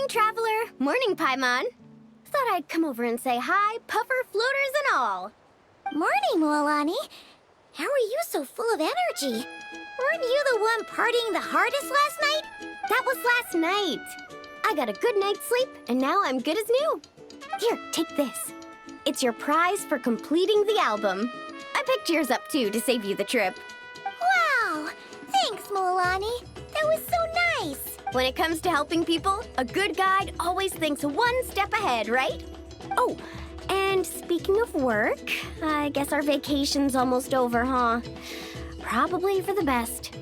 Morning, Traveler. Morning, Paimon. Thought I'd come over and say hi, puffer, floaters, and all. Morning, Mualani. How are you so full of energy? Weren't you the one partying the hardest last night? That was last night. I got a good night's sleep, and now I'm good as new. Here, take this. It's your prize for completing the album. I picked yours up, too, to save you the trip. Wow! Thanks, Mualani. That was so nice. When it comes to helping people, a good guide always thinks one step ahead, right? Oh, and speaking of work, I guess our vacation's almost over, huh? Probably for the best.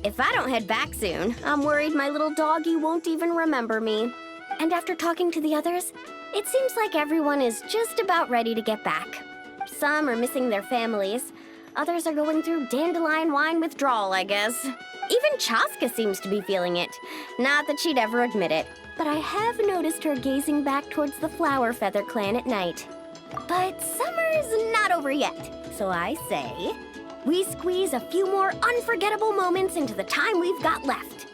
If I don't head back soon, I'm worried my little doggy won't even remember me. And after talking to the others, it seems like everyone is just about ready to get back. Some are missing their families. Others are going through dandelion wine withdrawal, I guess. Even Chaska seems to be feeling it. Not that she'd ever admit it, but I have noticed her gazing back towards the Flower Feather clan at night. But summer's not over yet, so I say, we squeeze a few more unforgettable moments into the time we've got left.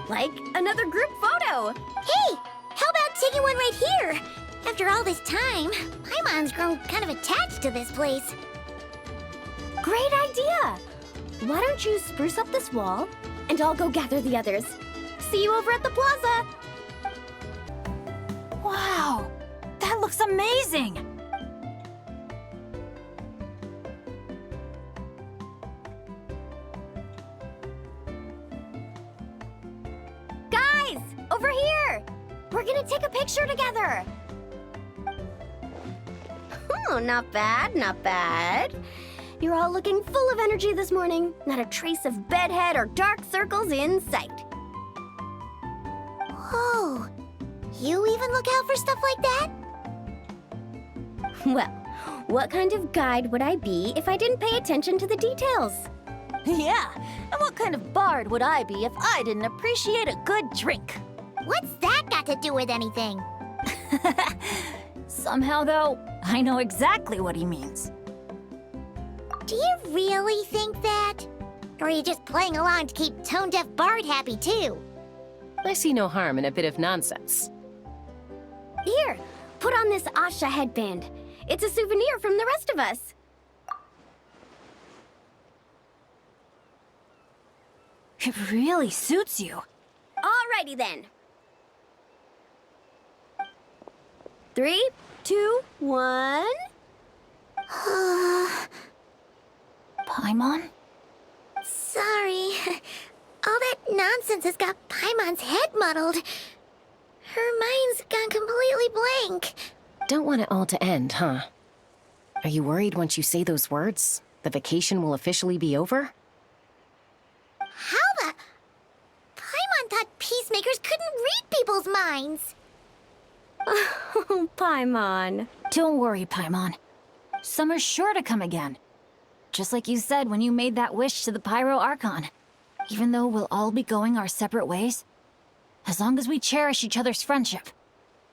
Like another group photo. Hey, how about taking one right here? After all this time, Paimon's grown kind of attached to this place. Great idea! Why don't you spruce up this wall, and I'll go gather the others. See you over at the plaza! Wow! That looks amazing! Guys! Over here! We're gonna take a picture together! Oh, not bad, not bad. You're all looking full of energy this morning. Not a trace of bedhead or dark circles in sight. Whoa! You even look out for stuff like that? Well, what kind of guide would I be if I didn't pay attention to the details? Yeah, and what kind of bard would I be if I didn't appreciate a good drink? What's that got to do with anything? Somehow, though, I know exactly what he means. Do you really think that? Or are you just playing along to keep Tone Deaf Bard happy, too? I see no harm in a bit of nonsense. Here, put on this Asha headband. It's a souvenir from the rest of us. It really suits you. Alrighty then. 3, 2, 1... Paimon? Sorry. All that nonsense has got Paimon's head muddled. Her mind's gone completely blank. Don't want it all to end, huh? Are you worried once you say those words, the vacation will officially be over? How the... Paimon thought peacemakers couldn't read people's minds. Oh, Paimon. Don't worry, Paimon. Summer's sure to come again. Just like you said when you made that wish to the Pyro Archon. Even though we'll all be going our separate ways, as long as we cherish each other's friendship,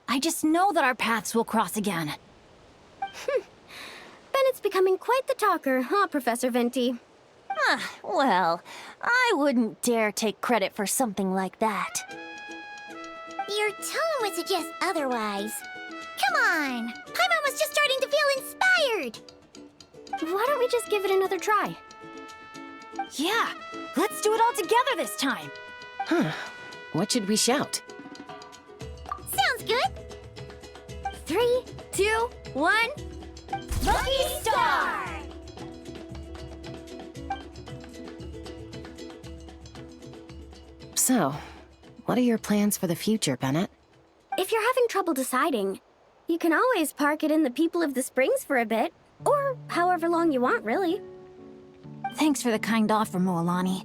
I just know that our paths will cross again. Bennett's becoming quite the talker, huh, Professor Venti? Well, I wouldn't dare take credit for something like that. Your tone would suggest otherwise. Come on! Paimon was just starting to feel inspired! Why don't we just give it another try? Yeah, let's do it all together this time! Huh. What should we shout? Sounds good! 3, 2, 1... Lucky Star! So, what are your plans for the future, Bennett? If you're having trouble deciding, you can always park it in the People of the Springs for a bit. Or however long you want, really. Thanks for the kind offer, Mualani.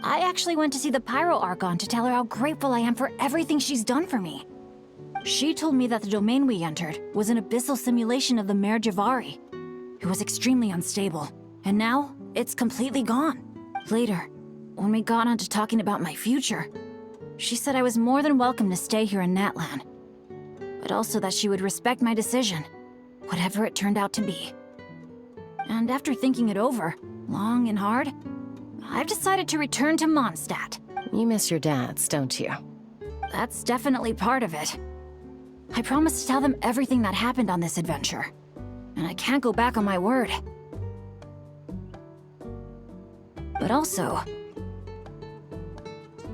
I actually went to see the Pyro Archon to tell her how grateful I am for everything she's done for me. She told me that the domain we entered was an abyssal simulation of the Mare Javari. It was extremely unstable, and now it's completely gone. Later, when we got on to talking about my future, she said I was more than welcome to stay here in Natlan, but also that she would respect my decision, whatever it turned out to be. And after thinking it over, long and hard, I've decided to return to Mondstadt. You miss your dads, don't you? That's definitely part of it. I promised to tell them everything that happened on this adventure. And I can't go back on my word. But also,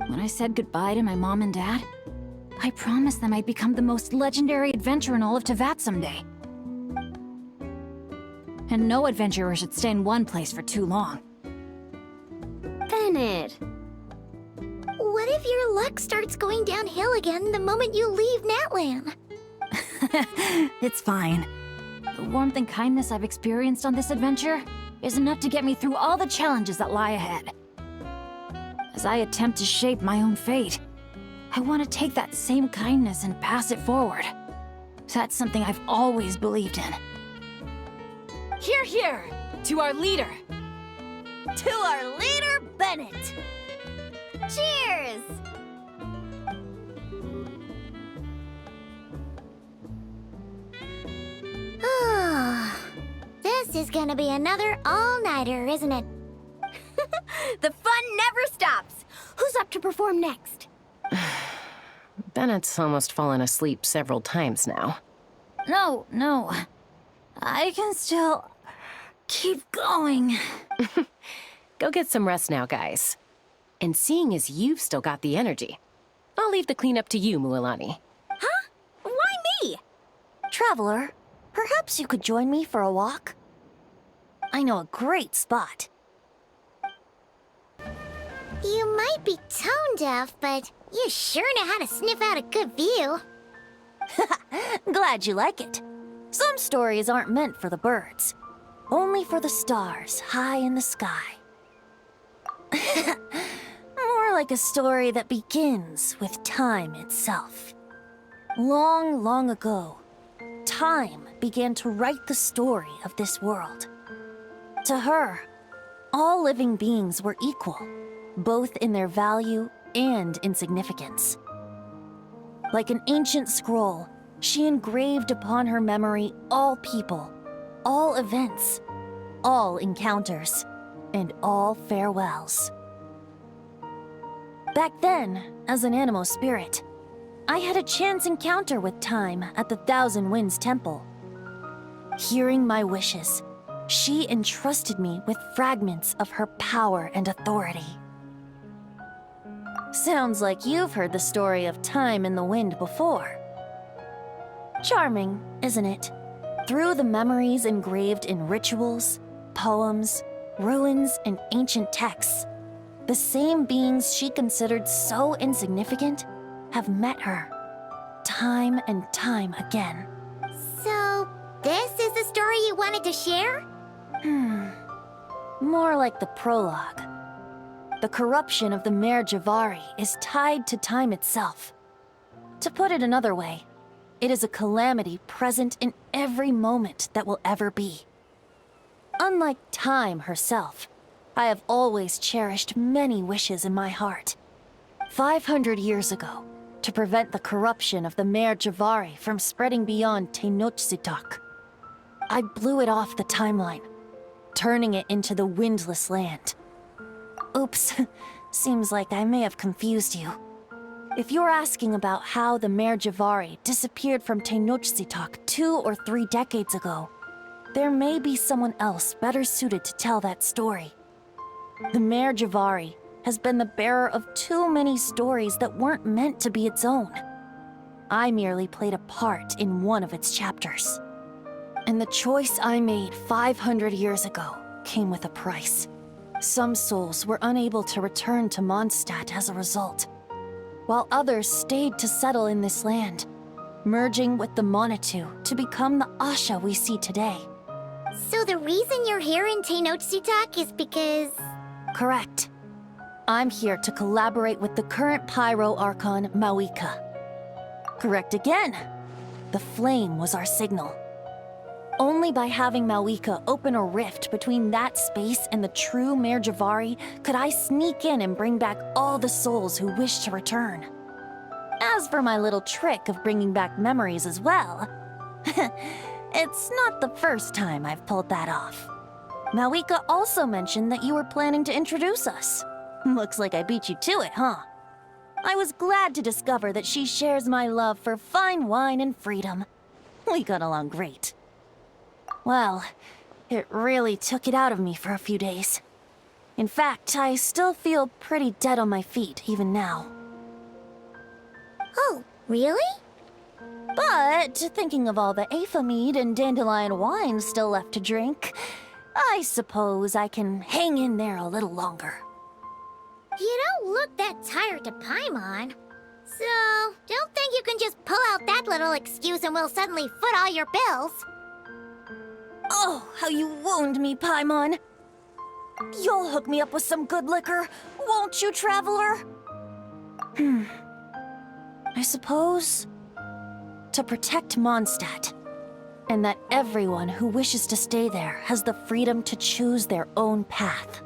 when I said goodbye to my mom and dad, I promised them I'd become the most legendary adventurer in all of Teyvat someday. And no adventurer should stay in one place for too long. Bennett. What if your luck starts going downhill again the moment you leave Natlan? It's fine. The warmth and kindness I've experienced on this adventure is enough to get me through all the challenges that lie ahead. As I attempt to shape my own fate, I want to take that same kindness and pass it forward. That's something I've always believed in. Hear, hear! To our leader! To our leader, Bennett! Cheers! This is gonna be another all-nighter, isn't it? The fun never stops! Who's up to perform next? Bennett's almost fallen asleep several times now. No. I can still keep going. Go get some rest now, guys. And seeing as you've still got the energy, I'll leave the cleanup to you, Mualani. Huh? Why me? Traveler, perhaps you could join me for a walk? I know a great spot. You might be tone deaf, but you sure know how to sniff out a good view. Glad you like it. Some stories aren't meant for the birds, only for the stars high in the sky. More like a story that begins with time itself. Long, long ago, time began to write the story of this world. To her, all living beings were equal, both in their value and in significance. Like an ancient scroll, she engraved upon her memory all people, all events, all encounters, and all farewells. Back then, as an animal spirit, I had a chance encounter with time at the Thousand Winds Temple. Hearing my wishes, she entrusted me with fragments of her power and authority. Sounds like you've heard the story of time in the wind before. Charming, isn't it? Through the memories engraved in rituals, poems, ruins, and ancient texts, the same beings she considered so insignificant have met her, time and time again. So, this is the story you wanted to share? More like the prologue. The corruption of the Mare Javari is tied to time itself. To put it another way, it is a calamity present in every moment that will ever be. Unlike time herself, I have always cherished many wishes in my heart. 500 years ago, to prevent the corruption of the Mare Javari from spreading beyond Tenochtitlan, I blew it off the timeline, turning it into the Windless Land. Oops, seems like I may have confused you. If you're asking about how the Mare Javari disappeared from Tenochtitlan 2 or 3 decades ago, there may be someone else better suited to tell that story. The Mare Javari has been the bearer of too many stories that weren't meant to be its own. I merely played a part in one of its chapters. And the choice I made 500 years ago came with a price. Some souls were unable to return to Mondstadt as a result, while others stayed to settle in this land, merging with the Monitu to become the Asha we see today. So the reason you're here in Tenochtitlan is because... Correct. I'm here to collaborate with the current Pyro Archon, Mawika. Correct again. The flame was our signal. Only by having Mawika open a rift between that space and the true Mare Javari could I sneak in and bring back all the souls who wish to return. As for my little trick of bringing back memories as well, it's not the first time I've pulled that off. Mawika also mentioned that you were planning to introduce us. Looks like I beat you to it, huh? I was glad to discover that she shares my love for fine wine and freedom. We got along great. Well, it really took it out of me for a few days. In fact, I still feel pretty dead on my feet even now. Oh, really? But thinking of all the Aether mead and dandelion wine still left to drink, I suppose I can hang in there a little longer. You don't look that tired to Paimon. So, don't think you can just pull out that little excuse and we'll suddenly foot all your bills. Oh, how you wound me, Paimon. You'll hook me up with some good liquor, won't you, traveler? I suppose to protect Mondstadt, and that everyone who wishes to stay there has the freedom to choose their own path.